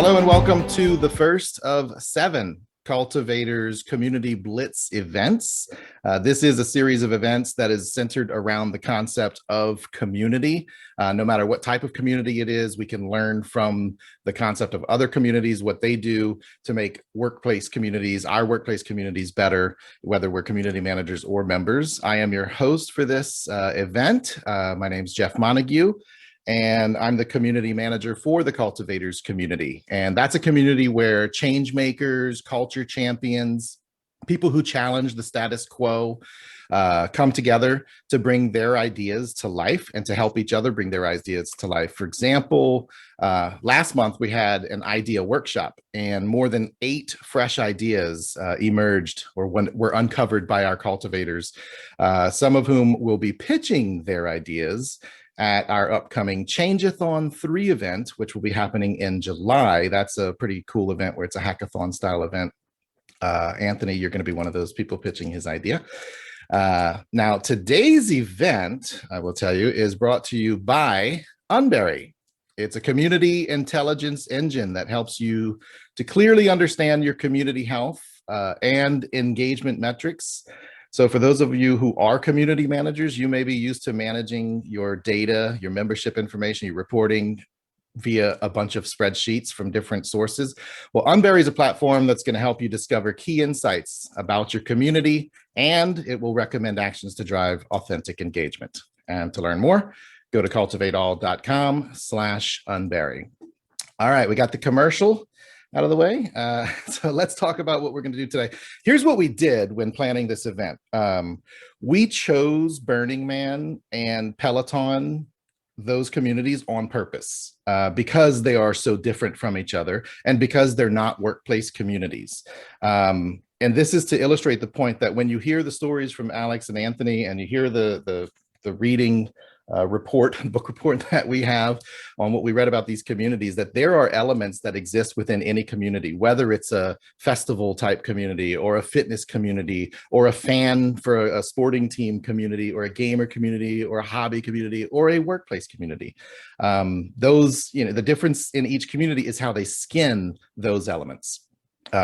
Hello and welcome to the first of 7 Cultivators Community Blitz events. This is a series of events that is centered around the concept of community. No matter what type of community it is, we can learn from the concept of other communities, what they do to make workplace communities, our workplace communities better, whether we're community managers or members. I am your host for this event. My name is Jeff Montague, and I'm the community manager for the Cultivators community. And that's a community where change makers, culture champions, people who challenge the status quo come together to bring their ideas to life and to help each other bring their ideas to life. For example, last month we had an idea workshop, and more than 8 fresh ideas emerged or were uncovered by our cultivators, some of whom will be pitching their ideas at our upcoming Change-a-thon 3 event, which will be happening in July. That's a pretty cool event where it's a hackathon style event. Anthony, you're going to be one of those people pitching his idea. Now, today's event, I will tell you, is brought to you by Unbury. It's a community intelligence engine that helps you to clearly understand your community health and engagement metrics. So for those of you who are community managers, you may be used to managing your data, your membership information, your reporting via a bunch of spreadsheets from different sources. Well, Unbury is a platform that's going to help you discover key insights about your community, and it will recommend actions to drive authentic engagement. And to learn more, go to cultivateall.com/Unbury. All right, we got the commercial out of the way. So let's talk about what we're going to do today. Here's what we did when planning this event. We chose Burning Man and Peloton, those communities, on purpose because they are so different from each other and because they're not workplace communities. And this is to illustrate the point that when you hear the stories from Alex and Anthony and you hear the reading book report that we have on what we read about these communities, that there are elements that exist within any community, whether it's a festival type community or a fitness community or a fan for a sporting team community or a gamer community or a hobby community or a workplace community. The difference in each community is how they skin those elements.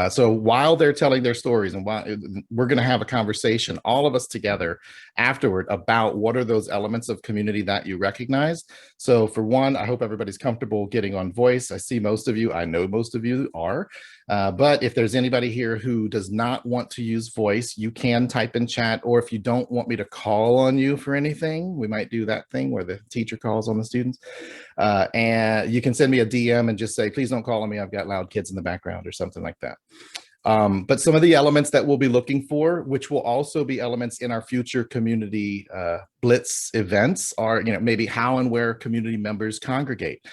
So while they're telling their stories, and while we're going to have a conversation, all of us together afterward, about what are those elements of community that you recognize. So for one, I hope everybody's comfortable getting on voice. I see most of you, I know most of you are, but if there's anybody here who does not want to use voice, you can type in chat, or if you don't want me to call on you for anything, we might do that thing where the teacher calls on the students. And you can send me a DM and just say, please don't call on me, I've got loud kids in the background or something like that. But some of the elements that we'll be looking for, which will also be elements in our future community Blitz events, are maybe how and where community members congregate.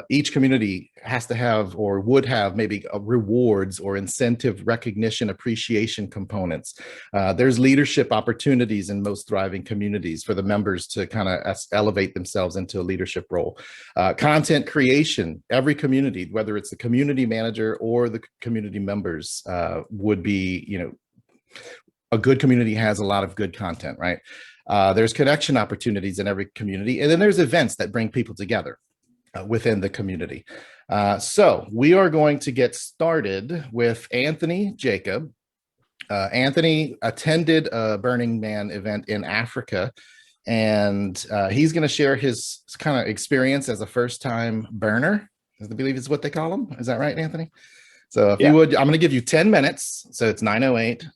Each community has to have, or would have, maybe rewards or incentive recognition appreciation components. There's leadership opportunities in most thriving communities for the members to kind of elevate themselves into a leadership role. Content creation, every community, whether it's the community manager or the community members, would be, a good community has a lot of good content, right? There's connection opportunities in every community, and then there's events that bring people together within the community. So we are going to get started with Anthony Jacob. Anthony attended a Burning Man event in Africa, and he's going to share his kind of experience as a first-time burner, I believe is what they call them. Is that right, Anthony? So if you would, I'm going to give you 10 minutes. So it's 9:08.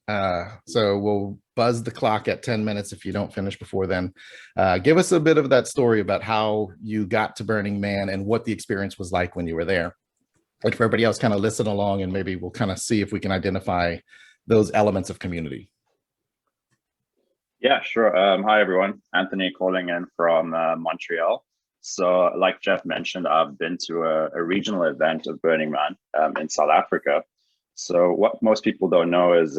So we'll buzz the clock at 10 minutes if you don't finish before then. Give us a bit of that story about how you got to Burning Man and what the experience was like when you were there. And for everybody else, kind of listen along, and maybe we'll kind of see if we can identify those elements of community. Yeah, sure. Hi, everyone. Anthony calling in from Montreal. So like Jeff mentioned, I've been to a regional event of Burning Man in South Africa. So what most people don't know is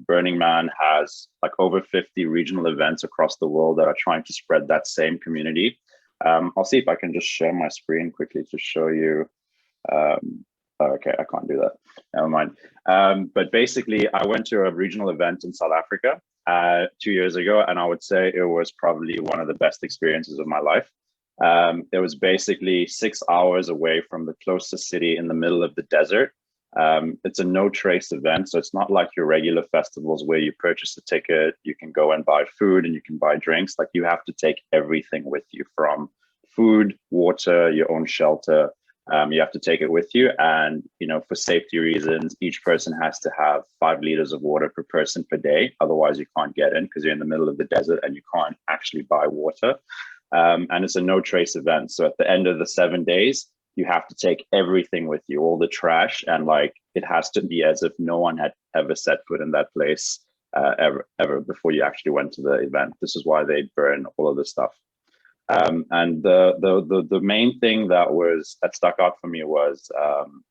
Burning Man has like over 50 regional events across the world that are trying to spread that same community. I'll see if I can just share my screen quickly to show you. Okay, I can't do that. Never mind. But basically, I went to a regional event in South Africa 2 years ago, and I would say it was probably one of the best experiences of my life. It was basically 6 hours away from the closest city in the middle of the desert. It's a no trace event, so it's not like your regular festivals where you purchase a ticket, you can go and buy food and you can buy drinks. Like, you have to take everything with you, from food, water, your own shelter. You have to take it with you, and for safety reasons, each person has to have 5 liters of water per person per day. Otherwise, you can't get in because you're in the middle of the desert and you can't actually buy water. And it's a no trace event. So at the end of the 7 days, you have to take everything with you, all the trash, and like, it has to be as if no one had ever set foot in that place ever before you actually went to the event. This is why they burn all of this stuff. And the main thing that stuck out for me was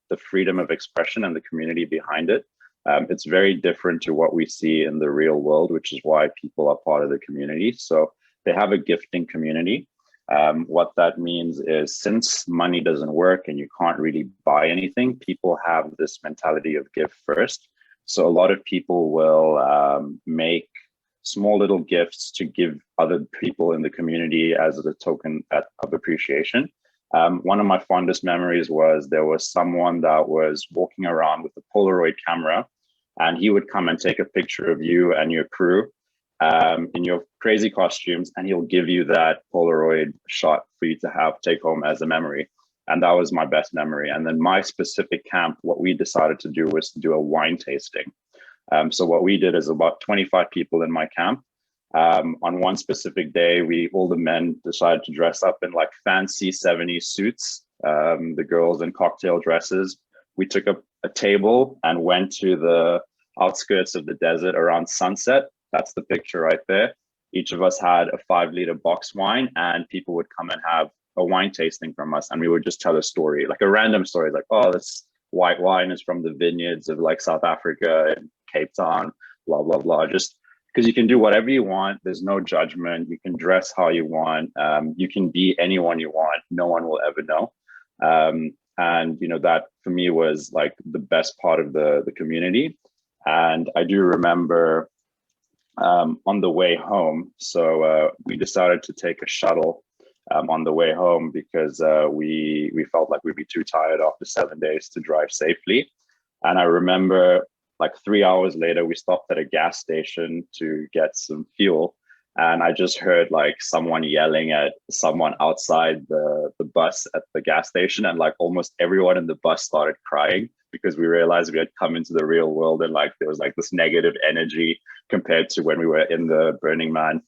the freedom of expression and the community behind it. It's very different to what we see in the real world, which is why people are part of the community. So they have a gifting community. What that means is, since money doesn't work and you can't really buy anything, people have this mentality of give first. So a lot of people will make small little gifts to give other people in the community as a token of appreciation. One of my fondest memories was, there was someone that was walking around with a Polaroid camera, and he would come and take a picture of you and your crew in your crazy costumes, and he'll give you that Polaroid shot for you to take home as a memory. And that was my best memory. And then my specific camp, what we decided to do was to do a wine tasting. So what we did is, about 25 people in my camp. On one specific day, all the men decided to dress up in like fancy 70s suits, the girls in cocktail dresses. We took up a table and went to the outskirts of the desert around sunset. That's the picture right there. Each of us had a 5-liter box wine, and people would come and have a wine tasting from us. And we would just tell a story, like a random story, like, oh, this white wine is from the vineyards of like South Africa and Cape Town, blah, blah, blah. Just because you can do whatever you want. There's no judgment. You can dress how you want. You can be anyone you want. No one will ever know. And that for me was like the best part of the community. And I do remember on the way home, so we decided to take a shuttle on the way home, because we felt like we'd be too tired after 7 days to drive safely. And I remember, like 3 hours later, we stopped at a gas station to get some fuel. And I just heard like someone yelling at someone outside the bus at the gas station. And like almost everyone in the bus started crying, because we realized we had come into the real world, and like there was like this negative energy compared to when we were in the Burning Man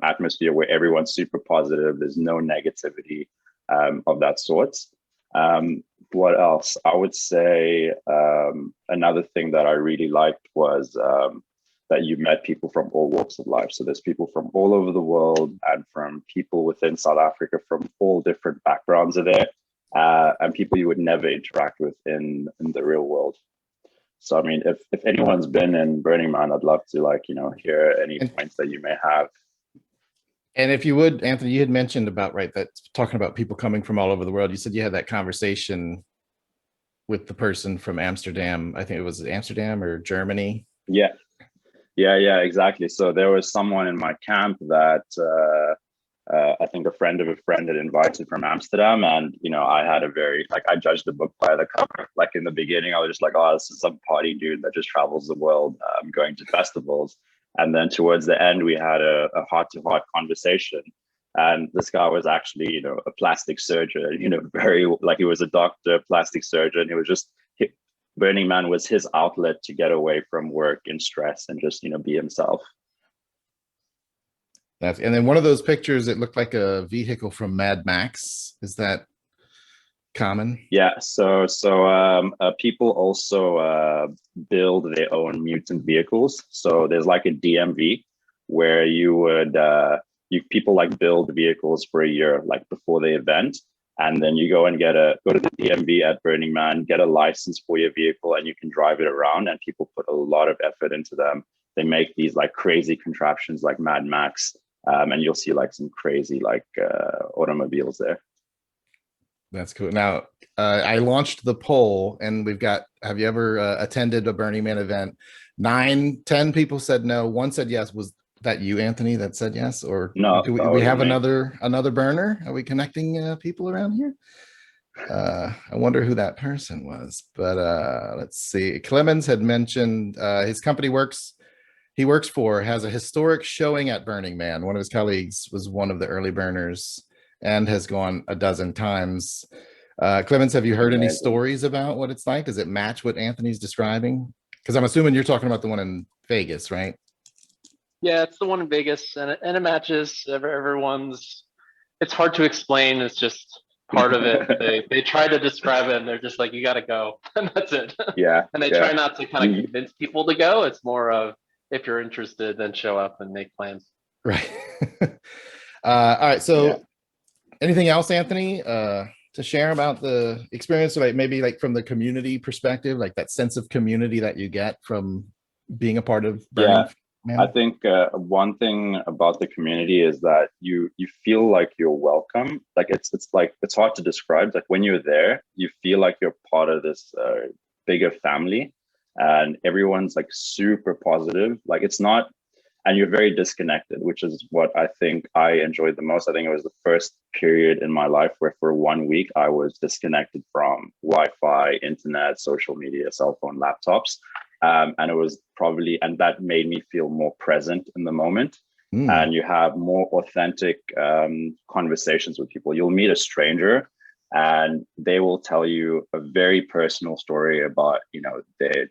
atmosphere, where everyone's super positive. There's no negativity of that sort. What else? I would say another thing that I really liked was that you met people from all walks of life. So there's people from all over the world, and from people within South Africa from all different backgrounds are there, and people you would never interact with in the real world. So I mean, if anyone's been in Burning Man, I'd love to hear any points that you may have. And if you would, Anthony, you had mentioned about, right, that talking about people coming from all over the world. You said you had that conversation with the person from Amsterdam. I think it was Amsterdam or Germany. Yeah, exactly. So there was someone in my camp that I think a friend of a friend had invited from Amsterdam. And, I had I judged the book by the cover. Like in the beginning, I was just like, oh, this is some party dude that just travels the world going to festivals. And then towards the end, we had a heart-to-heart conversation. And this guy was actually, a plastic surgeon, very, like, he was a doctor, plastic surgeon. It was just, Burning Man was his outlet to get away from work and stress and just, be himself. And then one of those pictures, it looked like a vehicle from Mad Max. Is that common? Yeah, so people also build their own mutant vehicles. So there's like a DMV where you would people like build vehicles for a year, like before the event, and then you go and go to the DMV at Burning Man, get a license for your vehicle, and you can drive it around. And people put a lot of effort into them. They make these like crazy contraptions like Mad Max, and you'll see like some crazy automobiles there. That's cool. Now, I launched the poll, and we've got, have you ever attended a Burning Man event? 9, 10 people said no. One said yes. that you, Anthony, that said yes, or No, do that we wasn't have me. another burner? Are we connecting people around here? I wonder who that person was, but let's see. Clemens had mentioned his company he works for has a historic showing at Burning Man. One of his colleagues was one of the early burners and has gone a dozen times. Clemens, have you heard any Amazing. stories about what it's like? Does it match what Anthony's describing? Because I'm assuming you're talking about the one in Vegas, right? Yeah, it's the one in Vegas, and it matches. Everyone's. It's hard to explain. It's just part of it. They try to describe it, and they're just like, "You got to go," and that's it. Yeah, And they yeah. try not to kind of convince people to go. It's more of if you're interested, then show up and make plans. Right. All right. So, Yeah. anything else, Anthony, to share about the experience, like maybe like from the community perspective, like that sense of community that you get from being a part of Burning Man? I think one thing about the community is that you feel like you're welcome. Like it's like it's hard to describe. Like when you're there, you feel like you're part of this bigger family, and everyone's like super positive. Like it's not, and you're very disconnected, which is what I think I enjoyed the most. I think it was the first period in my life where for 1 week I was disconnected from Wi-Fi, internet, social media, cell phone, laptops. And it was probably, and that made me feel more present in the moment. And you have more authentic conversations with people. You'll meet a stranger and they will tell you a very personal story about, their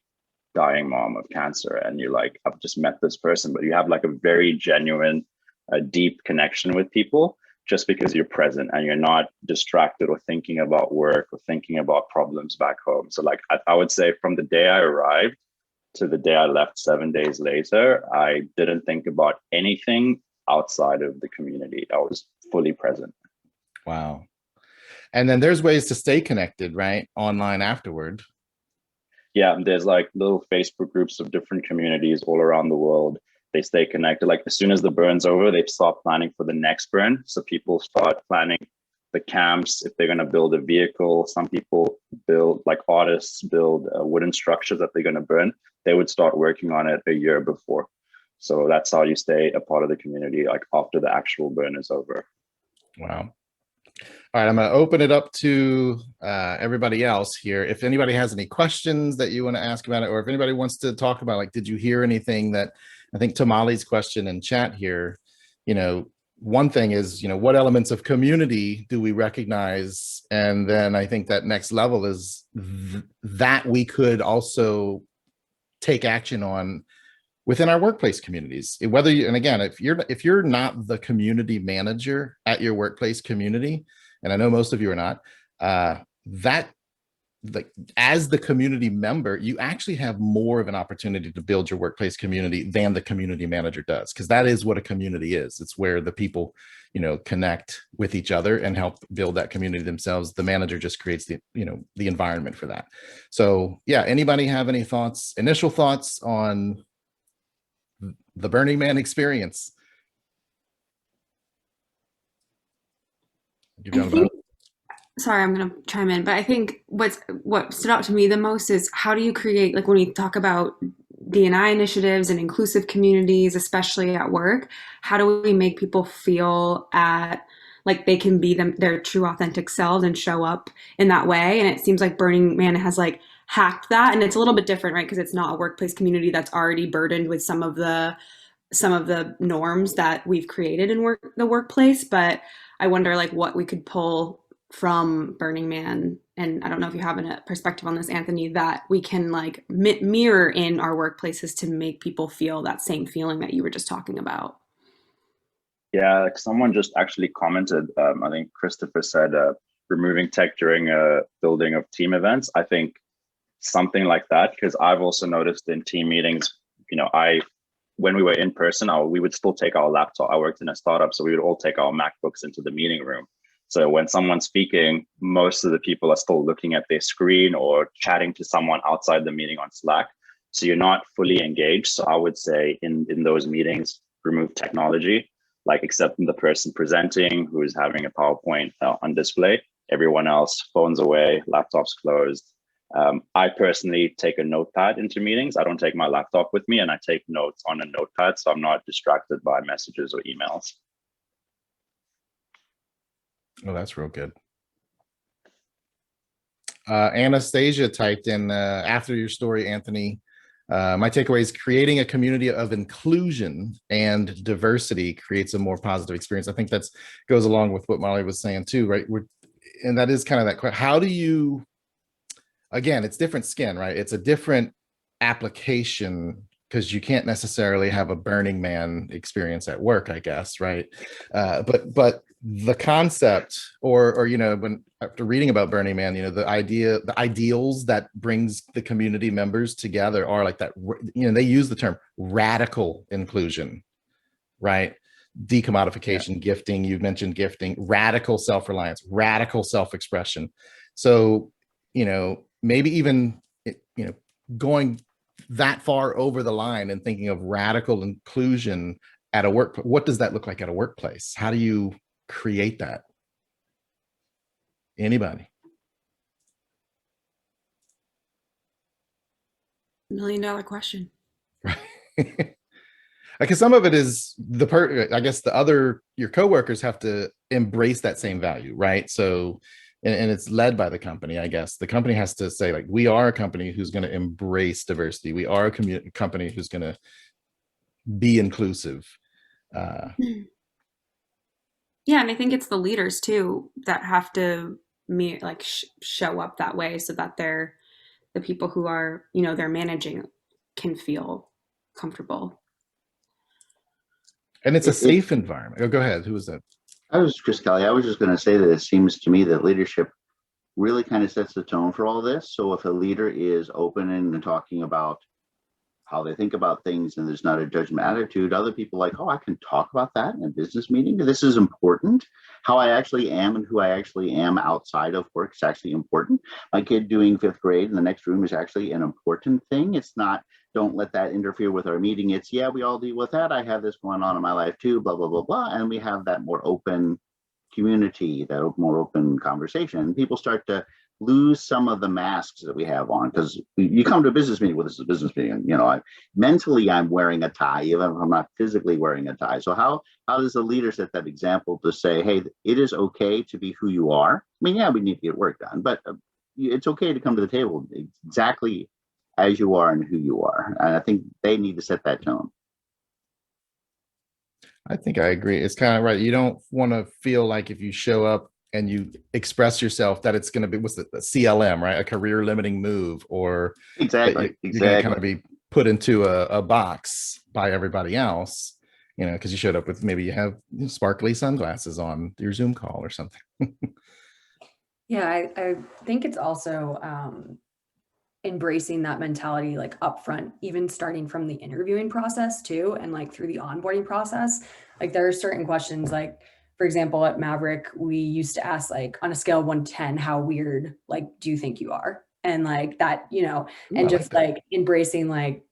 dying mom of cancer. And you're like, I've just met this person, but you have like a very genuine, deep connection with people just because you're present and you're not distracted or thinking about work or thinking about problems back home. So like, I would say from the day I arrived to the day I left 7 days later, I didn't think about anything outside of the community. I was fully present. Wow. And then there's ways to stay connected, right? Online afterward. Yeah, there's like little Facebook groups of different communities all around the world. They stay connected. Like as soon as the burn's over, they start planning for the next burn. So people start planning the camps, if they're going to build a vehicle. Some people build, like artists build wooden structures that they're going to burn. They would start working on it a year before. So that's how you stay a part of the community, like after the actual burn is over. Wow. All right, I'm going to open it up to everybody else here. If anybody has any questions that you want to ask about it, or if anybody wants to talk about, like, did you hear anything that, I think Tamali's question in chat here, one thing is, what elements of community do we recognize? And then I think that next level is that we could also take action on within our workplace communities. Whether you, and again, if you're not the community manager at your workplace community, and I know most of you are not, as the community member, you actually have more of an opportunity to build your workplace community than the community manager does, because that is what a community is. It's where the people, connect with each other and help build that community themselves. The manager just creates the environment for that. So yeah, anybody have any thoughts, initial thoughts on the Burning Man experience? Sorry, I'm going to chime in, but I think what stood out to me the most is how do you create, like when we talk about D&I initiatives and inclusive communities, especially at work, how do we make people feel like they can be their true authentic selves and show up in that way? And it seems like Burning Man has like hacked that, and it's a little bit different, right? Because it's not a workplace community that's already burdened with some of the norms that we've created in the workplace. But I wonder like what we could pull from Burning Man, and I don't know if you have a perspective on this, Anthony, that we can like mirror in our workplaces to make people feel that same feeling that you were just talking about. Yeah, like someone just actually commented, I think Christopher said, removing tech during a building of team events. I think something like that, because I've also noticed in team meetings, when we were in person, we would still take our laptop. I worked in a startup, so we would all take our MacBooks into the meeting room. So when someone's speaking, most of the people are still looking at their screen or chatting to someone outside the meeting on Slack. So you're not fully engaged. So I would say in those meetings, remove technology, like except the person presenting who is having a PowerPoint on display. Everyone else, phones away, laptops closed, I personally take a notepad into meetings. I don't take my laptop with me, and I take notes on a notepad, so I'm not distracted by messages or emails. Oh, that's real good. Anastasia typed in, after your story, Anthony, my takeaway is creating a community of inclusion and diversity creates a more positive experience. I think that's goes along with what Molly was saying too, right? And that is kind of that question. How do you, again, it's different skin, right? It's a different application because you can't necessarily have a Burning Man experience at work, I guess, right? But the concept, or you know, when after reading about Burning Man, you know, the ideals that brings the community members together are like that. You know, they use the term radical inclusion, right? Decommodification, gifting. You've mentioned gifting, radical self-reliance, radical self-expression. So, you know, maybe even, you know, going that far over the line and thinking of radical inclusion at a work. What does that look like at a workplace? How do you create that? Anybody? $1 million question. Right. Because some of it is I guess your coworkers have to embrace that same value, right? So, and it's led by the company, I guess. The company has to say, like, we are a company who's going to embrace diversity. We are a company who's going to be inclusive. Yeah, and I think it's the leaders too that have to show up that way so that the people who are, you know, they're managing can feel comfortable. And it's a safe environment. Oh, go ahead. Who was that? I was Chris Kelly. I was just going to say that it seems to me that leadership really kind of sets the tone for all this. So if a leader is open and talking about how they think about things and there's not a judgment attitude, other people like, oh, I can talk about that in a business meeting. This is important. How I actually am and who I actually am outside of work is actually important. My kid doing 5th grade in the next room is actually an important thing. It's not, don't let that interfere with our meeting. It's, yeah, we all deal with that. I have this going on in my life too, blah, blah, blah, blah. And we have that more open community, that more open conversation. People start to lose some of the masks that we have on, because you come to a business meeting, well, this is a business meeting, you know, mentally I'm wearing a tie, even if I'm not physically wearing a tie. So how does the leader set that example to say, hey, it is okay to be who you are? I mean, yeah, we need to get work done, but it's okay to come to the table exactly as you are and who you are. And I think they need to set that tone. I think I agree. It's kind of right. You don't want to feel like if you show up and you express yourself that it's going to be, what's the CLM, right? A career limiting move, or exactly. You're going to kind of be put into a box by everybody else, you know, because you showed up with, maybe you have sparkly sunglasses on your Zoom call or something. Yeah, I think it's also embracing that mentality, like upfront, even starting from the interviewing process too, and like through the onboarding process. Like there are certain questions, like for example, at Maverick, we used to ask, like, on a scale of 1 to 10, how weird, like, do you think you are? And like that, you know, and Ooh, just like embracing, like,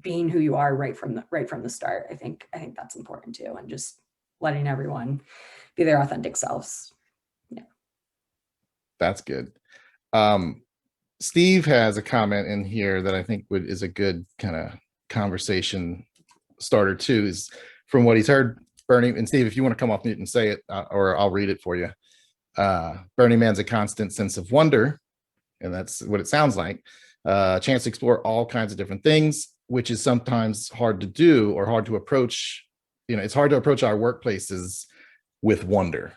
being who you are right from the start. I think that's important too, and just letting everyone be their authentic selves. Yeah, that's good. Steve has a comment in here that I think is a good kind of conversation starter too. Is from what he's heard. Burning, and Steve, if you want to come off mute and say it, or I'll read it for you. Burning Man's a constant sense of wonder, and that's what it sounds like. Chance to explore all kinds of different things, which is sometimes hard to do or hard to approach. You know, it's hard to approach our workplaces with wonder.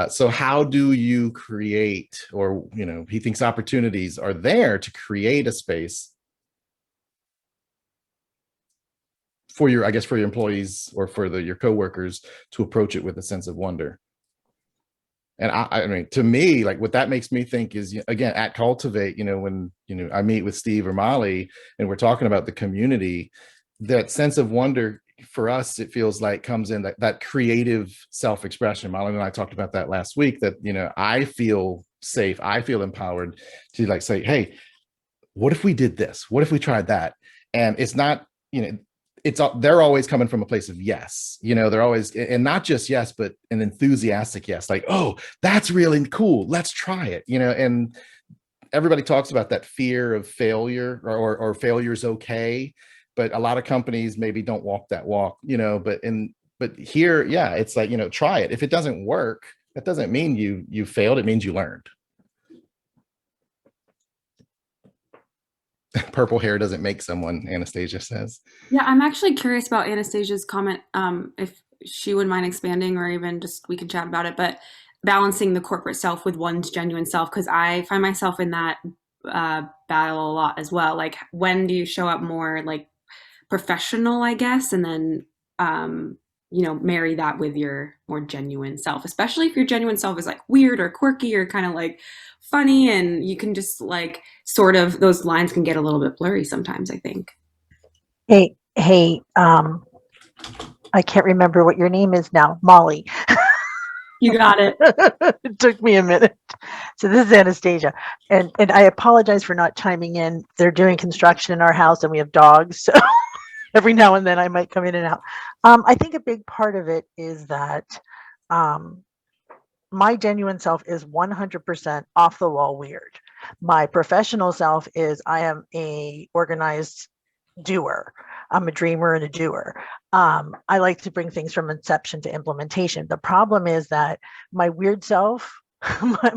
So how do you create, or, you know, he thinks opportunities are there to create a space for your, I guess, for your employees or for your coworkers to approach it with a sense of wonder. And I mean, to me, like, what that makes me think is, again, at Cultivate, you know, when, you know, I meet with Steve or Molly and we're talking about the community, that sense of wonder for us, it feels like comes in that creative self-expression. Molly and I talked about that last week, that, you know, I feel safe, I feel empowered to like say, hey, what if we did this? What if we tried that? And it's not, you know, they're always coming from a place of yes, you know, they're always, and not just yes, but an enthusiastic yes, like, oh, that's really cool, let's try it, you know. And everybody talks about that fear of failure, or failure's okay, but a lot of companies maybe don't walk that walk, but here, yeah, it's like, try it. If it doesn't work, that doesn't mean you failed. It means you learned. Purple hair doesn't make someone, Anastasia says. Yeah, I'm actually curious about Anastasia's comment, if she wouldn't mind expanding, or even just we can chat about it, but balancing the corporate self with one's genuine self, because I find myself in that battle a lot as well. Like, when do you show up more like professional, I guess, and then marry that with your more genuine self, especially if your genuine self is like weird or quirky or kind of like funny, and you can just like sort of, those lines can get a little bit blurry sometimes, I think. Hey, I can't remember what your name is now. Molly. You got it. It took me a minute. So this is Anastasia, and I apologize for not chiming in. They're doing construction in our house and we have dogs, so every now and then I might come in and out. I think a big part of it is that my genuine self is 100% off the wall weird. My professional self is I am a organized doer. I'm a dreamer and a doer. I like to bring things from inception to implementation. The problem is that my weird self,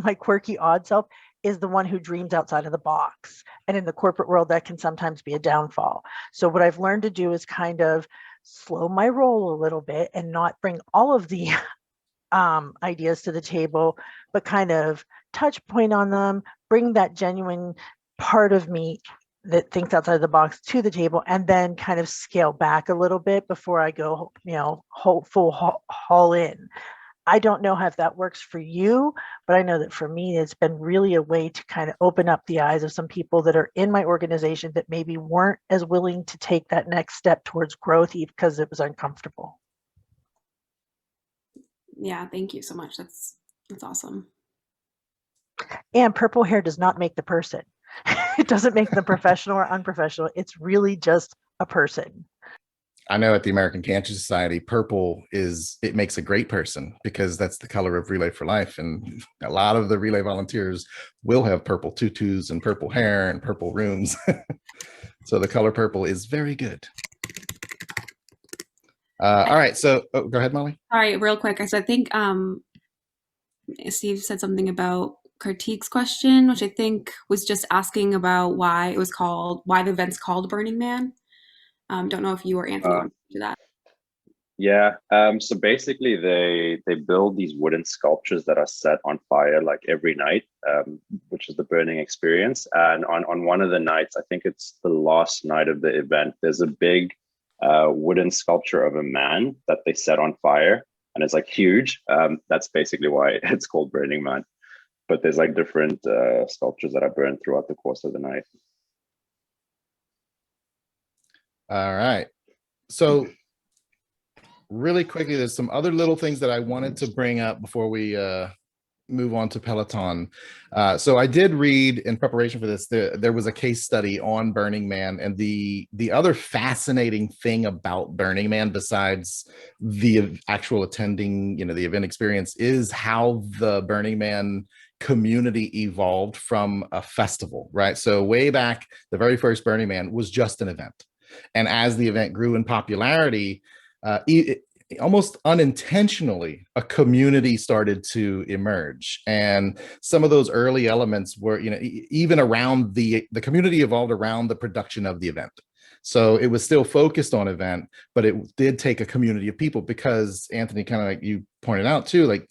my quirky, odd self, is the one who dreams outside of the box. And in the corporate world, that can sometimes be a downfall. So what I've learned to do is kind of slow my roll a little bit and not bring all of the ideas to the table, but kind of touch point on them, bring that genuine part of me that thinks outside the box to the table, and then kind of scale back a little bit before I go, haul in. I don't know if that works for you, but I know that for me, it's been really a way to kind of open up the eyes of some people that are in my organization that maybe weren't as willing to take that next step towards growth because it was uncomfortable. Yeah, thank you so much. That's awesome. And purple hair does not make the person. It doesn't make them professional or unprofessional. It's really just a person. I know at the American Cancer Society, purple it makes a great person, because that's the color of Relay for Life. And a lot of the Relay volunteers will have purple tutus and purple hair and purple rooms. So the color purple is very good. All right. So go ahead, Molly. All right, real quick. So I think Steve said something about Kartik's question, which I think was just asking about why the event's called Burning Man. Don't know if you or Anthony want to do that. Yeah. So basically, they build these wooden sculptures that are set on fire like every night, which is the burning experience. And on one of the nights, I think it's the last night of the event, there's a big wooden sculpture of a man that they set on fire, and it's like huge. That's basically why it's called Burning Man. But there's like different sculptures that are burned throughout the course of the night. All right. So really quickly, there's some other little things that I wanted to bring up before we move on to Peloton. So I did read in preparation for this, there was a case study on Burning Man, and the other fascinating thing about Burning Man, besides the actual attending, the event experience, is how the Burning Man community evolved from a festival, right? So way back, the very first Burning Man was just an event. And as the event grew in popularity, almost unintentionally, a community started to emerge. And some of those early elements were, even around the community evolved around the production of the event. So it was still focused on event, but it did take a community of people, because Anthony, kind of like you pointed out too, like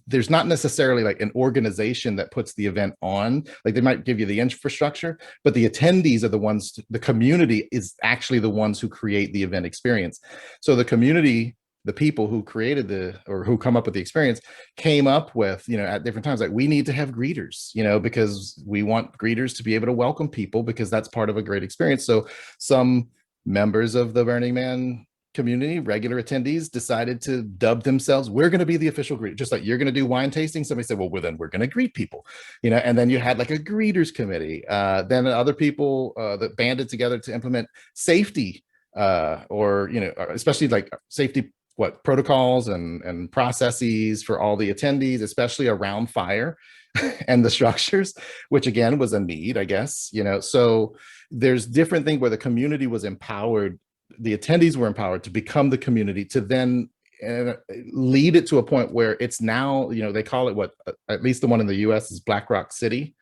there's not necessarily like an organization that puts the event on. Like they might give you the infrastructure, but the attendees are the ones, the community is actually the ones who create the event experience. So the community, the people who created or who come up with the experience, came up with, at different times, like, we need to have greeters, because we want greeters to be able to welcome people, because that's part of a great experience. So some members of the Burning Man community, regular attendees, decided to dub themselves, we're going to be the official greeter. Just like you're going to do wine tasting, somebody said, well, then we're going to greet people, and then you had like a greeters committee. Then other people that banded together to implement safety, or especially like safety protocols and processes for all the attendees, especially around fire and the structures, which again was a need, I guess, so there's different things where the community was empowered, the attendees were empowered to become the community, to then lead it to a point where it's now, they call it at least the one in the US is Black Rock City.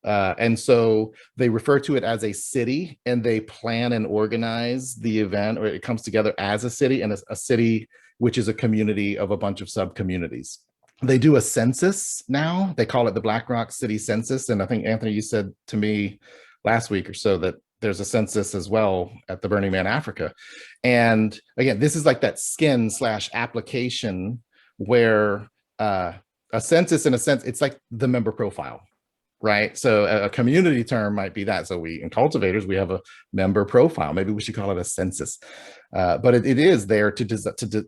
And so they refer to it as a city, and they plan and organize the event, or it comes together as a city, and a city, which is a community of a bunch of sub-communities. They do a census now. They call it the Black Rock City Census. And I think, Anthony, you said to me last week or so that there's a census as well at the Burning Man Africa. And again, this is like that skin/application where a census, in a sense, it's like the member profile, right? So a community term might be that. So in Cultivators, we have a member profile. Maybe we should call it a census. But it is there to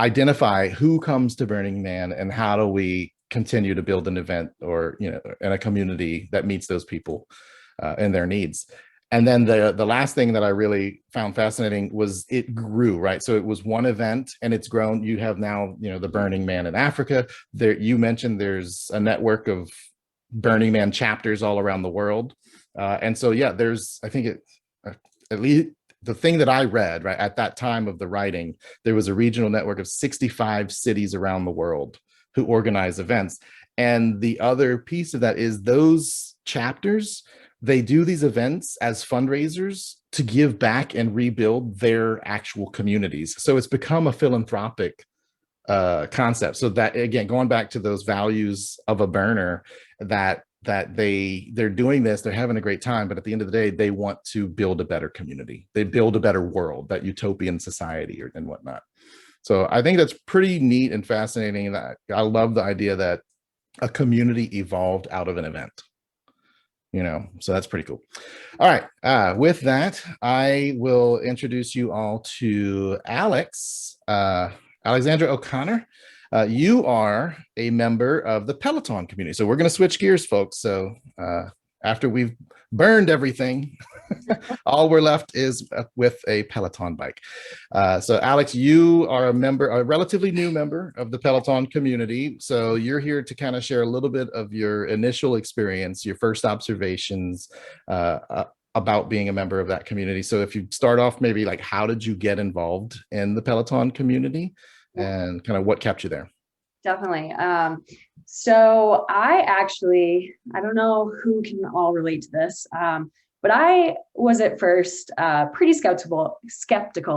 identify who comes to Burning Man and how do we continue to build an event or, in a community that meets those people and their needs. And then the last thing that I really found fascinating was it grew, right? So it was one event and it's grown. You have now, the Burning Man in Africa. There, you mentioned there's a network of Burning Man chapters all around the world. And so, yeah, there's, I think at least the thing that I read, right, at that time of the writing, there was a regional network of 65 cities around the world who organize events. And the other piece of that is those chapters, they do these events as fundraisers to give back and rebuild their actual communities. So it's become a philanthropic concept. So that, again, going back to those values of a burner, that they're doing this, they're having a great time, but at the end of the day, they want to build a better community. They build a better world, that utopian society and whatnot. So I think that's pretty neat and fascinating. That I love the idea that a community evolved out of an event. So that's pretty cool. All right. With that, I will introduce you all to Alexandra O'Connor. You are a member of the Peloton community. So we're going to switch gears, folks. So after we've burned everything, all we're left is with a Peloton bike. So Alex, you are a relatively new member of the Peloton community. So you're here to kind of share a little bit of your initial experience, your first observations about being a member of that community. So if you start off, maybe like, how did you get involved in the Peloton community and kind of what kept you there? Definitely. So I don't know who can all relate to this, but I was at first pretty skeptical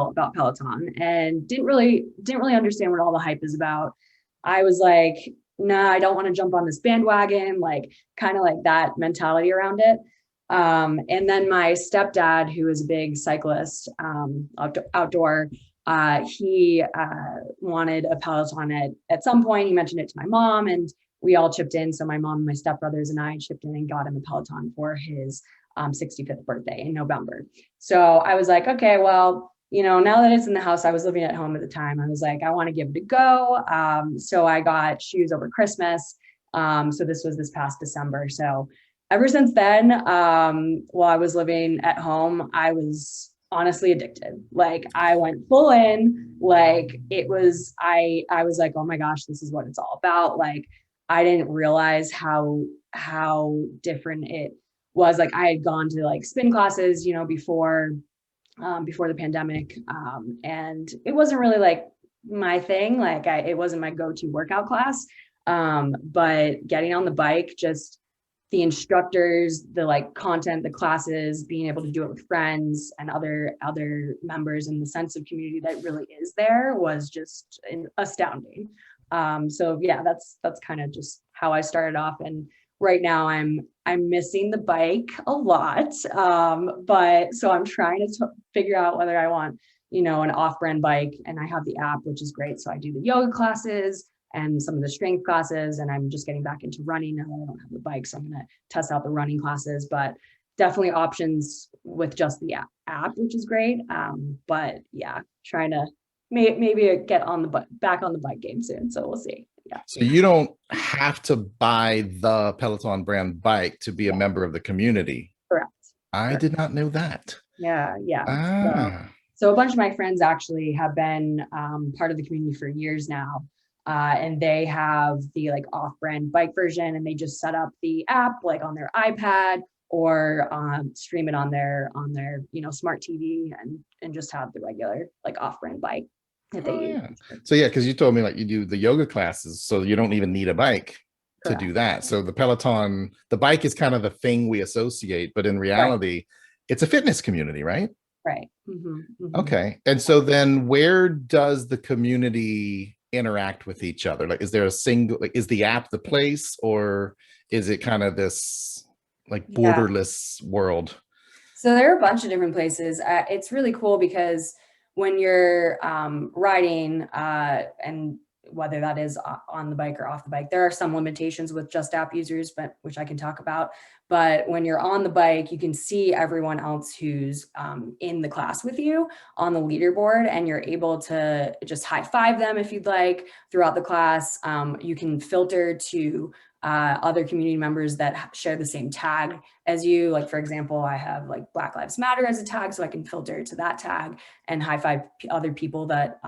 about Peloton and didn't really understand what all the hype is about. I was like, nah, I don't want to jump on this bandwagon, kind of like that mentality around it. And then my stepdad, who is a big cyclist, outdoor, he wanted a Peloton at some point. He mentioned it to my mom and we all chipped in. So my mom, my stepbrothers and I chipped in and got him a Peloton for his 65th birthday in November. So I was like, okay, well, now that it's in the house, I was living at home at the time. I was like, I want to give it a go. So I got shoes over Christmas. So this was this past December. So ever since then, while I was living at home, I was honestly addicted. I went full in, I was like, oh my gosh, this is what it's all about. I didn't realize how different it was. I had gone to spin classes, before the pandemic. And it wasn't really my thing. It wasn't my go-to workout class. But getting on the bike, just the instructors, the content, the classes, being able to do it with friends and other members, and the sense of community that really is there was just astounding. So yeah, that's kind of just how I started off. And right now I'm missing the bike a lot. But so I'm trying to figure out whether I want, an off-brand bike, and I have the app, which is great. So I do the yoga classes and some of the strength classes, and I'm just getting back into running now that I don't have the bike. So I'm going to test out the running classes, but definitely options with just the app, which is great. But yeah, trying to maybe get back on the bike game soon. So we'll see. Yeah. So you don't have to buy the Peloton brand bike to be a member of the community. Correct. I did not know that. Yeah. Ah. So a bunch of my friends actually have been part of the community for years now. And they have the like off-brand bike version, and they just set up the app like on their iPad or stream it on their smart TV and just have the regular like off-brand bike that they use. Yeah. So yeah, because you told me like you do the yoga classes, so you don't even need a bike Correct. to do that. So the Peloton, the bike is kind of the thing we associate, but in reality, it's a fitness community, right? Right. Mm-hmm. Okay. And so then where does the community interact with each other? Like, is there a single, like, is the app the place, or is it kind of this like borderless world? So there are a bunch of different places. It's really cool because when you're riding, and whether that is on the bike or off the bike, there are some limitations with just app users, but which I can talk about. But when you're on the bike, you can see everyone else who's in the class with you on the leaderboard, and you're able to just high five them if you'd like throughout the class. You can filter to other community members that share the same tag as you. Like, for example, I have like Black Lives Matter as a tag, so I can filter to that tag and high five other people that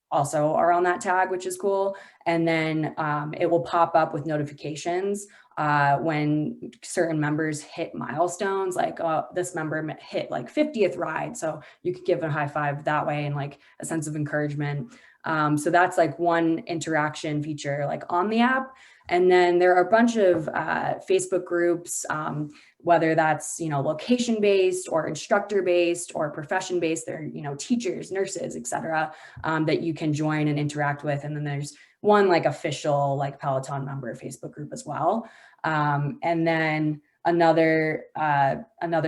also are on that tag, which is cool. And then it will pop up with notifications when certain members hit milestones, like this member hit like 50th ride. So you could give a high five that way and like a sense of encouragement. So that's like one interaction feature like on the app. And then there are a bunch of Facebook groups, whether that's, location based or instructor based or profession based. They're, teachers, nurses, et cetera, that you can join and interact with. And then there's one like official like Peloton member Facebook group as well. And then another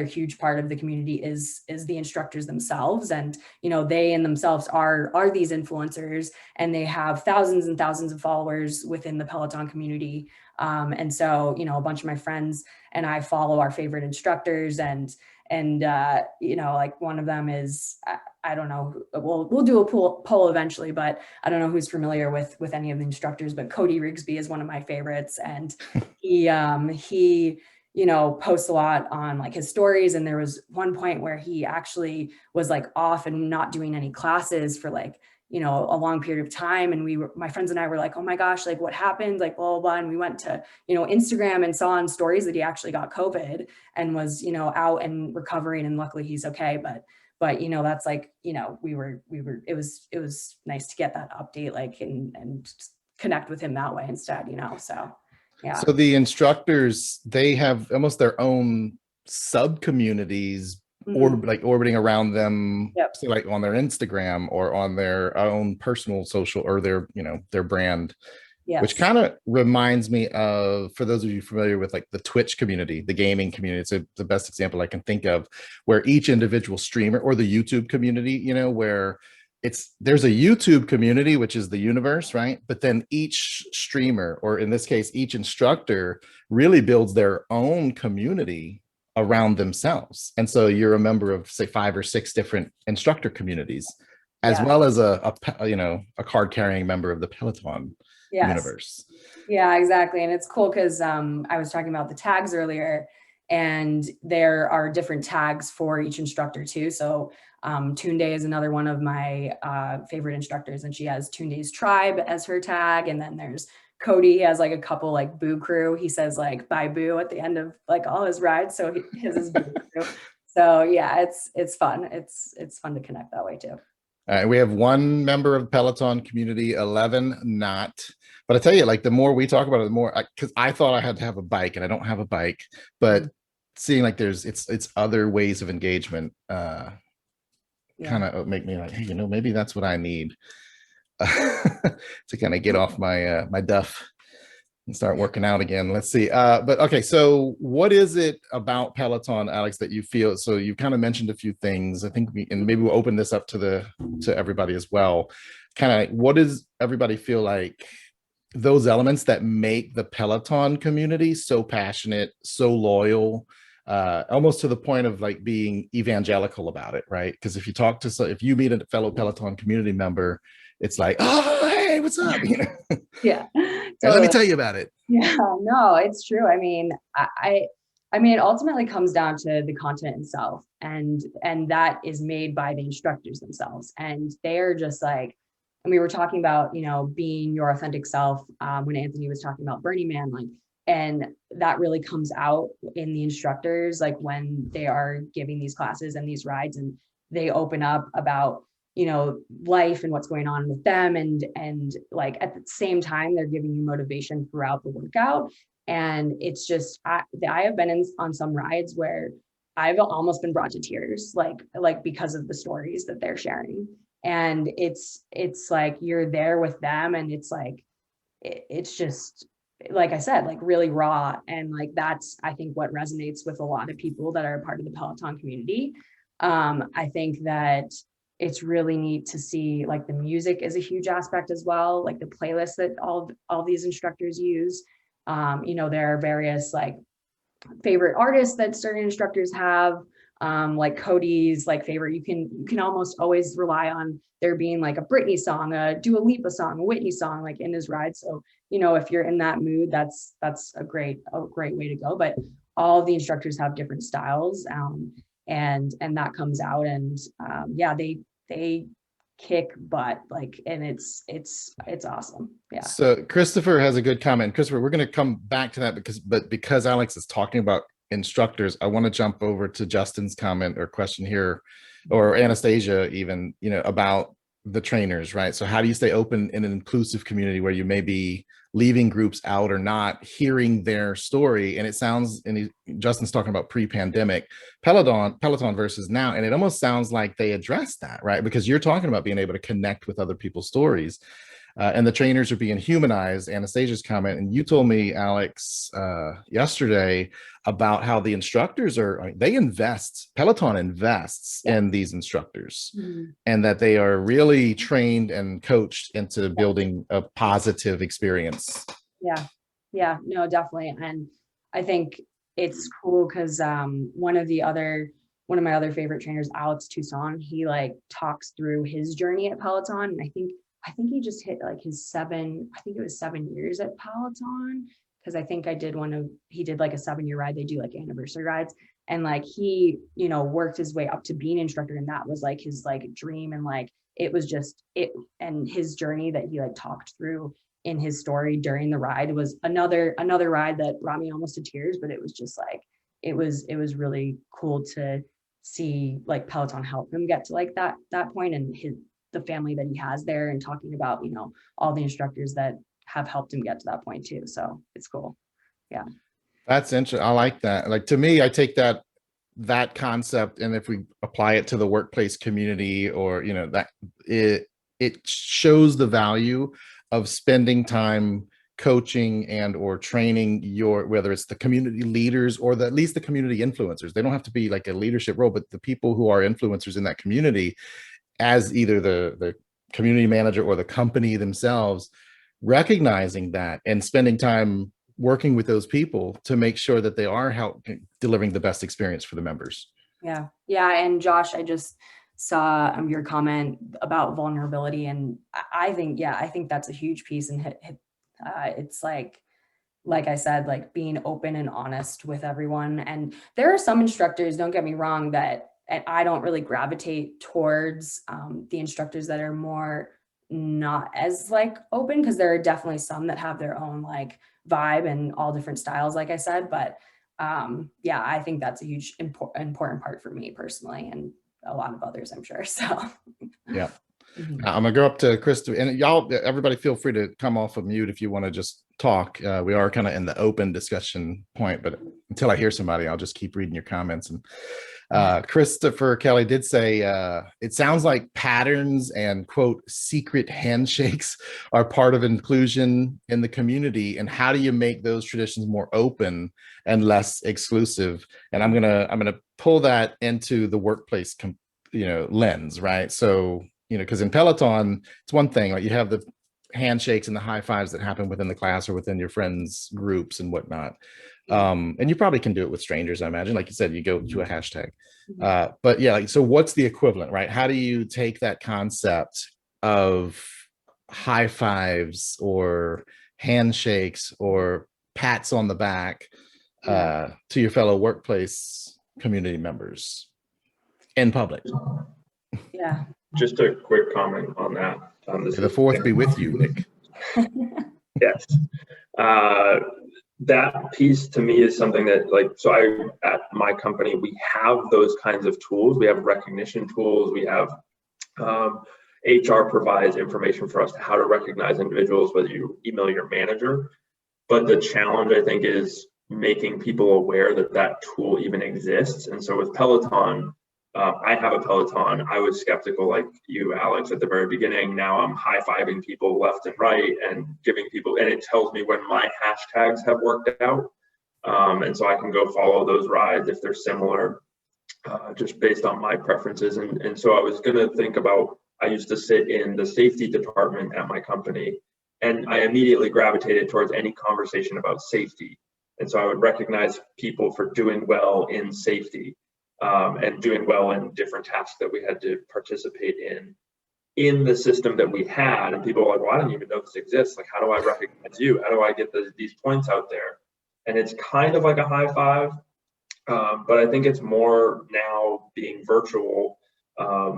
huge part of the community is the instructors themselves. And, they in themselves are these influencers, and they have thousands and thousands of followers within the Peloton community. And so, a bunch of my friends and I follow our favorite instructors, and like one of them is, I don't know, we'll do a poll eventually, but I don't know who's familiar with any of the instructors, but Cody Rigsby is one of my favorites. And he posts a lot on like his stories. And there was one point where he actually was like off and not doing any classes for like, a long period of time. And my friends and I were like, oh my gosh, like what happened? Like blah, blah, blah. And we went to, Instagram and saw on stories that he actually got COVID and was, out and recovering. And luckily he's okay. But that's like, it was nice to get that update, like, and connect with him that way instead, so. Yeah. So the instructors, they have almost their own sub communities or like orbiting around them, say like on their Instagram or on their own personal social or their brand, which kind of reminds me of, for those of you familiar with like the Twitch community, the gaming community, it's the best example I can think of, where each individual streamer, or the YouTube community, where there's a YouTube community, which is the universe, right? But then each streamer, or in this case, each instructor, really builds their own community around themselves. And so you're a member of, say, 5 or 6 different instructor communities, as well as a card carrying member of the Peloton universe. Yeah, exactly. And it's cool because I was talking about the tags earlier, and there are different tags for each instructor too. So Tunde is another one of my favorite instructors, and she has Tunde's Tribe as her tag. And then there's Cody. He has like a couple like Boo Crew. He says like bye Boo at the end of like all his rides. So his is Boo Crew. So yeah, it's fun. It's fun to connect that way too. All right, we have 1 member of Peloton community, 11 not. But I tell you, like the more we talk about it, the more, because I thought I had to have a bike, and I don't have a bike, but seeing like it's other ways of engagement kind of make me like, hey, maybe that's what I need to kind of get off my my duff and start working out again. Let's see. But okay, so what is it about Peloton, Alex, that you feel? So you kind of mentioned a few things. I think and maybe we'll open this up to everybody as well. Kind of what does everybody feel like those elements that make the Peloton community so passionate, so loyal, almost to the point of like being evangelical about it, right? Because if you meet a fellow Peloton community member, it's like, oh, hey, what's up? Yeah. Let me tell you about it. Yeah, no, it's true. I mean, I mean, it ultimately comes down to the content itself, and that is made by the instructors themselves, and they're just like, and we were talking about, you know, being your authentic self when Anthony was talking about Burning Man, like, and that really comes out in the instructors, like when they are giving these classes and these rides, and they open up about, you know, life and what's going on with them, and like at the same time they're giving you motivation throughout the workout. And it's just, I have been on some rides where I've almost been brought to tears, like because of the stories that they're sharing. And it's like you're there with them, and it's like it's just, like I said, like really raw. And like that's, I think, what resonates with a lot of people that are a part of the Peloton community. I think that it's really neat to see, like, the music is a huge aspect as well, like the playlist that all these instructors use. You know, there are various like favorite artists that certain instructors have, like Cody's like favorite. You can almost always rely on there being like a Britney song, a Dua Lipa song, a Whitney song, like in his ride. So, you know, if you're in that mood, that's a great way to go. But all of the instructors have different styles, and that comes out, and yeah, they kick butt, like, and it's awesome. Yeah. So Christopher has a good comment. Christopher, we're going to come back to that because Alex is talking about instructors, I want to jump over to Justin's comment or question here, or Anastasia even, you know, about the trainers, right? So how do you stay open in an inclusive community where you may be leaving groups out or not hearing their story? And it sounds, and Justin's talking about pre-pandemic Peloton versus now, and it almost sounds like they addressed that, right? Because you're talking about being able to connect with other people's stories. And the trainers are being humanized, Anastasia's comment. And you told me, Alex, yesterday about how the instructors Peloton invests in these instructors, and that they are really trained and coached into building a positive experience. Yeah, no, definitely. And I think it's cool because one of my other favorite trainers, Alex Toussaint, he like talks through his journey at Peloton. And I think he just hit like his 7 years at Peloton, because I think he did like a 7-year ride. They do like anniversary rides, and like he, you know, worked his way up to being an instructor, and that was like his like dream. And like it was just it, and his journey that he like talked through in his story during the ride was another ride that brought me almost to tears. But it was just like it was really cool to see like Peloton help him get to like that point, and the family that he has there, and talking about, you know, all the instructors that have helped him get to that point too. So it's cool. Yeah. That's interesting. I like that. Like, to me, I take that concept, and if we apply it to the workplace community, or, you know, that it shows the value of spending time coaching and or training whether it's the community leaders or at least the community influencers. They don't have to be like a leadership role, but the people who are influencers in that community, as either the community manager or the company themselves, recognizing that and spending time working with those people to make sure that they are delivering the best experience for the members. Yeah. And Josh, I just saw your comment about vulnerability, and I think that's a huge piece. And it's like I said, like being open and honest with everyone. And there are some instructors, don't get me wrong, that I don't really gravitate towards the instructors that are more not as like open, because there are definitely some that have their own like vibe and all different styles, like I said. But yeah, I think that's a huge important part for me personally, and a lot of others, I'm sure. So yeah. I'm gonna go up to Krista, and everybody feel free to come off of mute if you want to just talk. We are kind of in the open discussion point, but until I hear somebody, I'll just keep reading your comments. And Christopher Kelly did say, it sounds like patterns and quote secret handshakes are part of inclusion in the community. And how do you make those traditions more open and less exclusive? And I'm gonna pull that into the workplace lens, right? So, you know, because in Peloton, it's one thing, like you have the handshakes and the high fives that happen within the class or within your friends groups and whatnot. And you probably can do it with strangers, I imagine. Like you said, you go to a hashtag. But yeah, like, so what's the equivalent, right? How do you take that concept of high fives or handshakes or pats on the back to your fellow workplace community members in public. Yeah. Just a quick comment on that. May the fourth be with you, Nick. Yes. That piece to me is something that, like, so at my company, we have those kinds of tools. We have recognition tools. We have HR provides information for us to how to recognize individuals, whether you email your manager. But the challenge, I think, is making people aware that that tool even exists. And so with Peloton, I have a Peloton. I was skeptical like you, Alex, at the very beginning. Now I'm high-fiving people left and right and giving people, and it tells me when my hashtags have worked out. And so I can go follow those rides if they're similar, just based on my preferences. And so I was gonna think about, I used to sit in the safety department at my company, and I immediately gravitated towards any conversation about safety. And so I would recognize people for doing well in safety. And doing well in different tasks that we had to participate in the system that we had. And people were like, well, I didn't even know this exists. Like, how do I recognize you? How do I get these points out there? And it's kind of like a high five, but I think it's more now being virtual.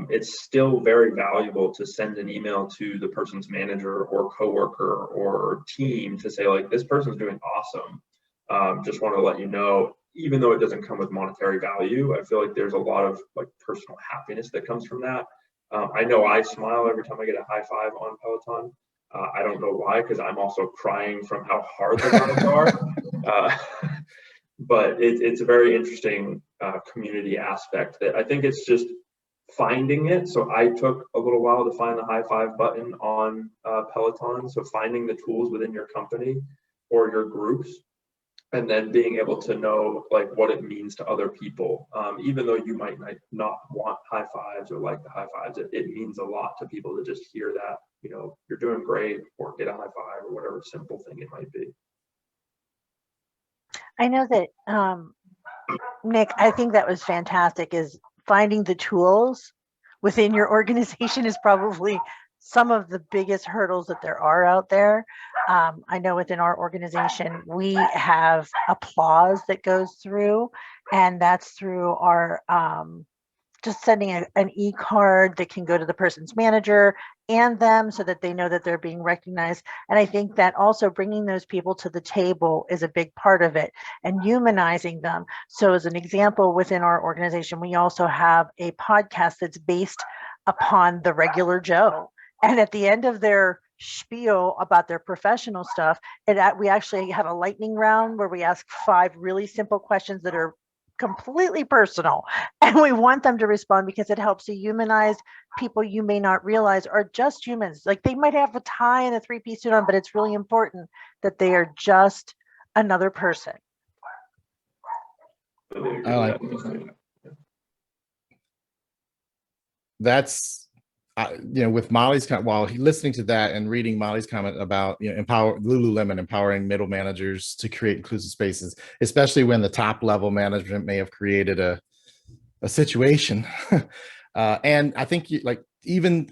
It's still very valuable to send an email to the person's manager or coworker or team to say, like, this person's doing awesome. Just want to let you know, even though it doesn't come with monetary value, I feel like there's a lot of like personal happiness that comes from that. I know I smile every time I get a high five on Peloton. I don't know why, because I'm also crying from how hard the rides are. But it's a very interesting community aspect that I think it's just finding it. So I took a little while to find the high five button on Peloton. So finding the tools within your company or your groups, and then being able to know like what it means to other people. Even though you might not want high fives or like the high fives, it means a lot to people to just hear that, you know, you're doing great, or get a high five, or whatever simple thing it might be. I know that, Nick, I think that was fantastic, is finding the tools within your organization is probably some of the biggest hurdles that there are out there. I know within our organization, we have applause that goes through, and that's through our just sending an e-card that can go to the person's manager and them so that they know that they're being recognized. And I think that also bringing those people to the table is a big part of it, and humanizing them. So as an example, within our organization, we also have a podcast that's based upon the regular Joe. And at the end of their spiel about their professional stuff, we actually have a lightning round where we ask 5 really simple questions that are completely personal. And we want them to respond because it helps to humanize people you may not realize are just humans. Like, they might have a tie and a 3-piece suit on, but it's really important that they are just another person. I like that's, you know, with Molly's comment, while listening to that and reading Molly's comment about, you know, Lululemon empowering middle managers to create inclusive spaces, especially when the top level management may have created a situation. And I think even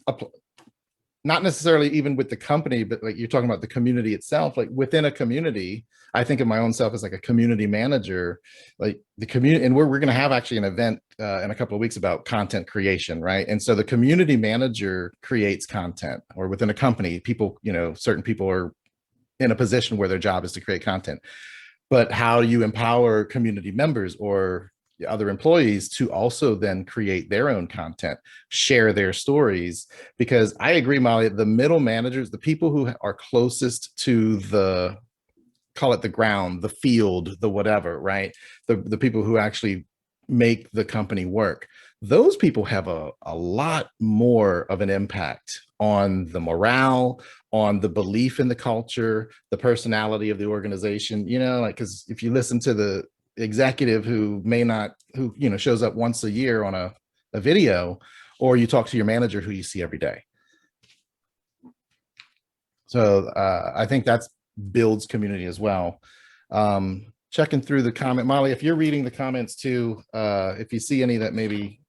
not necessarily even with the company, but like you're talking about the community itself, like within a community, I think of my own self as like a community manager, like the community. And we're going to have actually an event in a couple of weeks about content creation, right? And so the community manager creates content, or within a company, people, you know, certain people are in a position where their job is to create content. But how do you empower community members or other employees to also then create their own content, share their stories? Because I agree, Molly, the middle managers, the people who are closest to the, call it the ground, the field, the whatever, right? The people who actually make the company work, those people have a lot more of an impact on the morale, on the belief in the culture, the personality of the organization, you know, like, because if you listen to the executive who may not, who, you know, shows up once a year on a video, or you talk to your manager who you see every day. So I think that's builds community as well. Checking through the comment, Molly, if you're reading the comments too, if you see any that maybe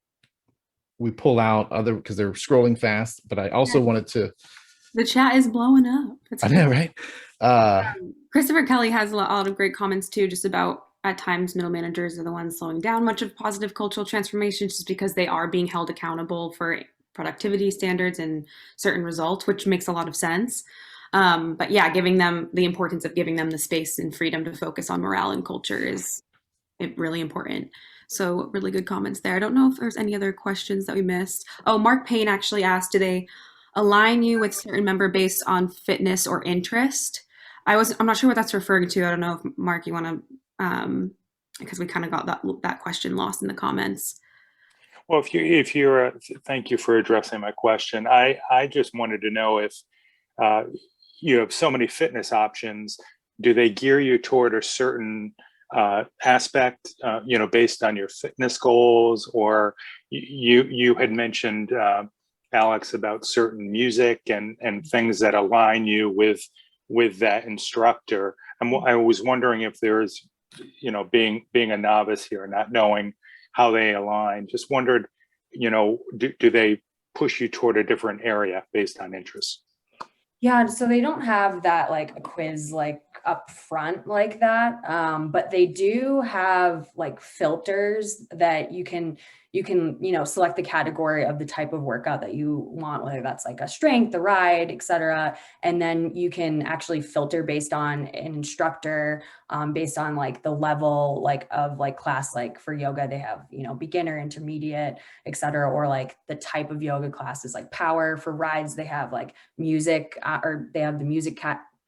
we pull out other, because they're scrolling fast, but I also wanted to. The chat is blowing up. I know, right? Christopher Kelly has a lot of great comments too, just about at times middle managers are the ones slowing down much of positive cultural transformation just because they are being held accountable for productivity standards and certain results, which makes a lot of sense. But yeah, giving them the importance of giving them the space and freedom to focus on morale and culture is really important. So really good comments there. I don't know if there's any other questions that we missed. Oh, Mark Payne actually asked, do they align you with certain member based on fitness or interest? I'm not sure what that's referring to. I don't know if Mark, you want to, because we kind of got that question lost in the comments. Well, if you're, thank you for addressing my question. I just wanted to know if you have so many fitness options, do they gear you toward a certain aspect, based on your fitness goals? Or you had mentioned, Alex, about certain music and things that align you with that instructor. I was wondering if there's, being a novice here, not knowing how they align, just wondered, do they push you toward a different area based on interests? Yeah, so they don't have that like a quiz like up front like that, but they do have like filters that you can select the category of the type of workout that you want, whether that's like a strength, a ride, etc. And then you can actually filter based on an instructor, based on like the level like of like class. Like for yoga, they have beginner, intermediate, etc. Or like the type of yoga classes like power. For rides, they have like music, or they have the music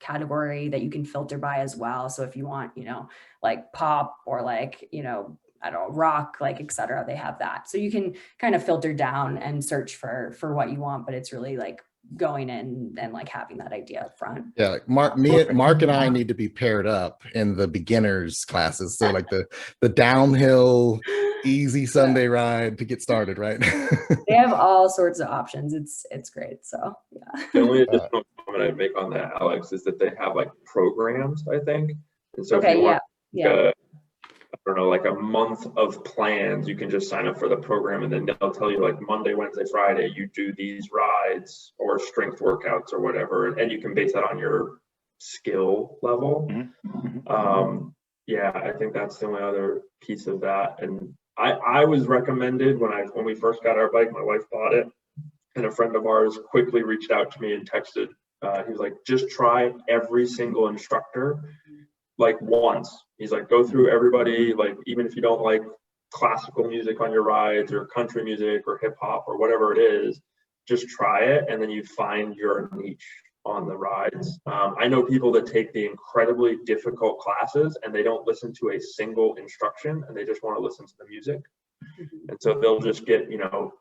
category that you can filter by as well. So if you want, like pop or like, I don't know, rock, like, etc., they have that. So you can kind of filter down and search for what you want, but it's really like going in and like having that idea up front. Yeah, like Mark and I need to be paired up in the beginners classes. So like the downhill easy Sunday ride to get started, right? They have all sorts of options. It's great. So yeah. The only additional comment I'd make on that, Alex, is that they have like programs, I think. And so okay, if you want yeah. I don't know, like a month of plans, you can just sign up for the program and then they'll tell you like Monday, Wednesday, Friday, you do these rides or strength workouts or whatever. And you can base that on your skill level. Mm-hmm. Yeah, I think that's the only other piece of that. And I was recommended when we first got our bike, my wife bought it, and a friend of ours quickly reached out to me and texted. He was like, just try every single instructor like once. He's like, go through everybody, like even if you don't like classical music on your rides or country music or hip hop or whatever it is, just try it and then you find your niche on the rides. I know people that take the incredibly difficult classes and they don't listen to a single instruction and they just want to listen to the music. And so they'll just get,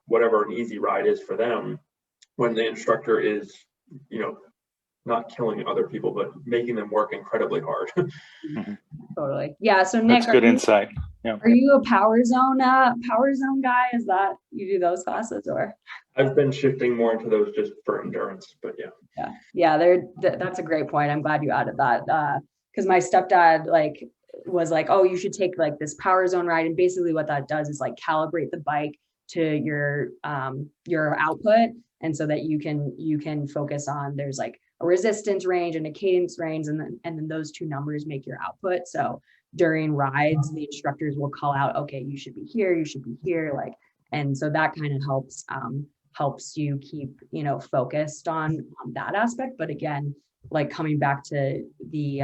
whatever an easy ride is for them when the instructor is, not killing other people, but making them work incredibly hard. Totally. Yeah. So Nick, that's good insight. Yeah. Are you a power zone guy? Is that you do those classes or? I've been shifting more into those just for endurance, but yeah. Yeah. That's a great point. I'm glad you added that. Cause my stepdad was like, oh, you should take like this power zone ride. And basically what that does is like calibrate the bike to your output. And so that you can focus on, there's like a resistance range and a cadence range, and then those two numbers make your output. So during rides, the instructors will call out, okay, you should be here, like, and so that kind of helps you keep, focused on that aspect. But again, like coming back to the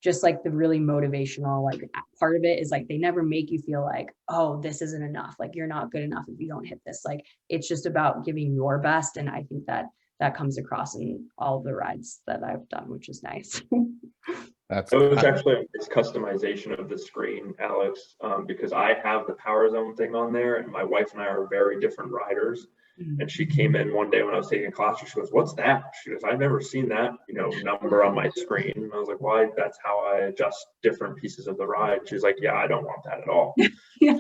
just like the really motivational like part of it is like they never make you feel like, oh, this isn't enough, like you're not good enough if you don't hit this. Like it's just about giving your best, and I think that comes across in all the rides that I've done, which is nice. It was actually a nice customization of the screen, Alex, because I have the Power Zone thing on there, and my wife and I are very different riders. And she came in one day when I was taking a class, she goes, what's that? She goes, I've never seen that, number on my screen. And I was like, why? That's how I adjust different pieces of the ride. She's like, yeah, I don't want that at all. Yeah.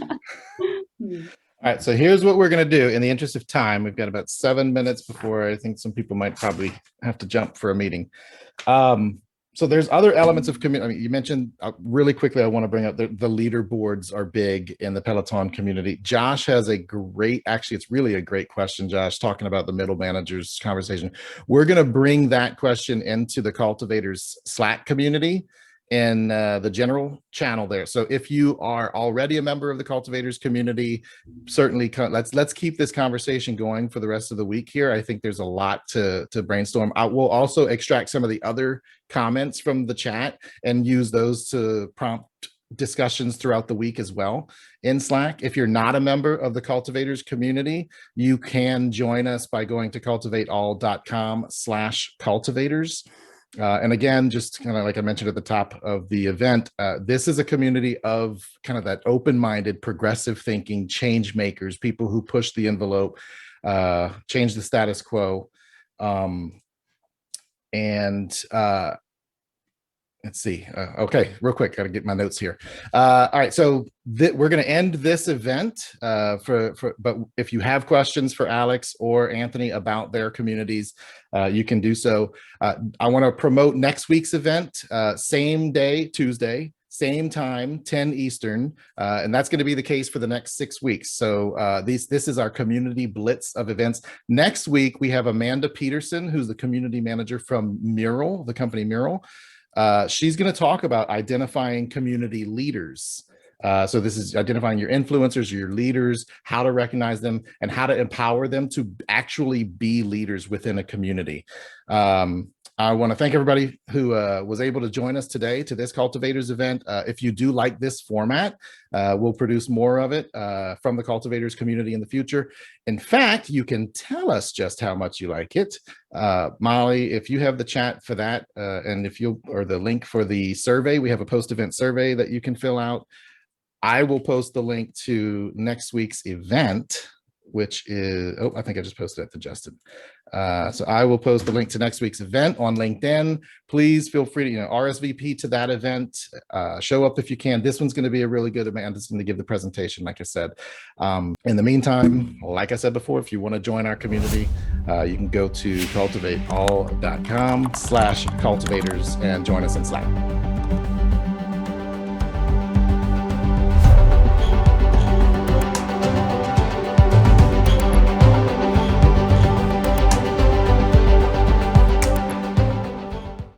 All right, so here's what we're going to do. In the interest of time, we've got about 7 minutes before I think some people might probably have to jump for a meeting. So there's other elements of community. I mean, you mentioned really quickly, I want to bring up the leaderboards are big in the Peloton community. Josh has actually, it's really a great question, Josh, talking about the middle managers conversation. We're going to bring that question into the Cultivators Slack community in the general channel there. So if you are already a member of the cultivators community, certainly let's keep this conversation going for the rest of the week here. I think there's a lot to brainstorm. I will also extract some of the other comments from the chat and use those to prompt discussions throughout the week as well in Slack. If you're not a member of the cultivators community, you can join us by going to cultivateall.com/cultivators. And again, just kind of like I mentioned at the top of the event, this is a community of kind of that open-minded, progressive thinking, change makers, people who push the envelope, change the status quo. Let's see. Okay, real quick, got to get my notes here. All right, so we're going to end this event. But if you have questions for Alex or Anthony about their communities, you can do so. I want to promote next week's event, same day, Tuesday, same time, 10 Eastern, and that's going to be the case for the next 6 weeks. So this is our Community Blitz of events. Next week, we have Amanda Peterson, who's the community manager from Mural, the company Mural. She's going to talk about identifying community leaders. So this is identifying your influencers, your leaders, how to recognize them, and how to empower them to actually be leaders within a community. I want to thank everybody who was able to join us today to this Cultivators event. If you do like this format, we'll produce more of it from the Cultivators community in the future. In fact, you can tell us just how much you like it. Molly, if you have the chat for that, and or the link for the survey, we have a post-event survey that you can fill out. I will post the link to next week's event, which is, I think I just posted it to Justin. So I will post the link to next week's event on LinkedIn. Please feel free to RSVP to that event. Show up if you can. This one's going to be a really good event. It's going to give the presentation, like I said. In the meantime, like I said before, if you want to join our community, you can go to cultivateall.com/cultivators and join us in Slack.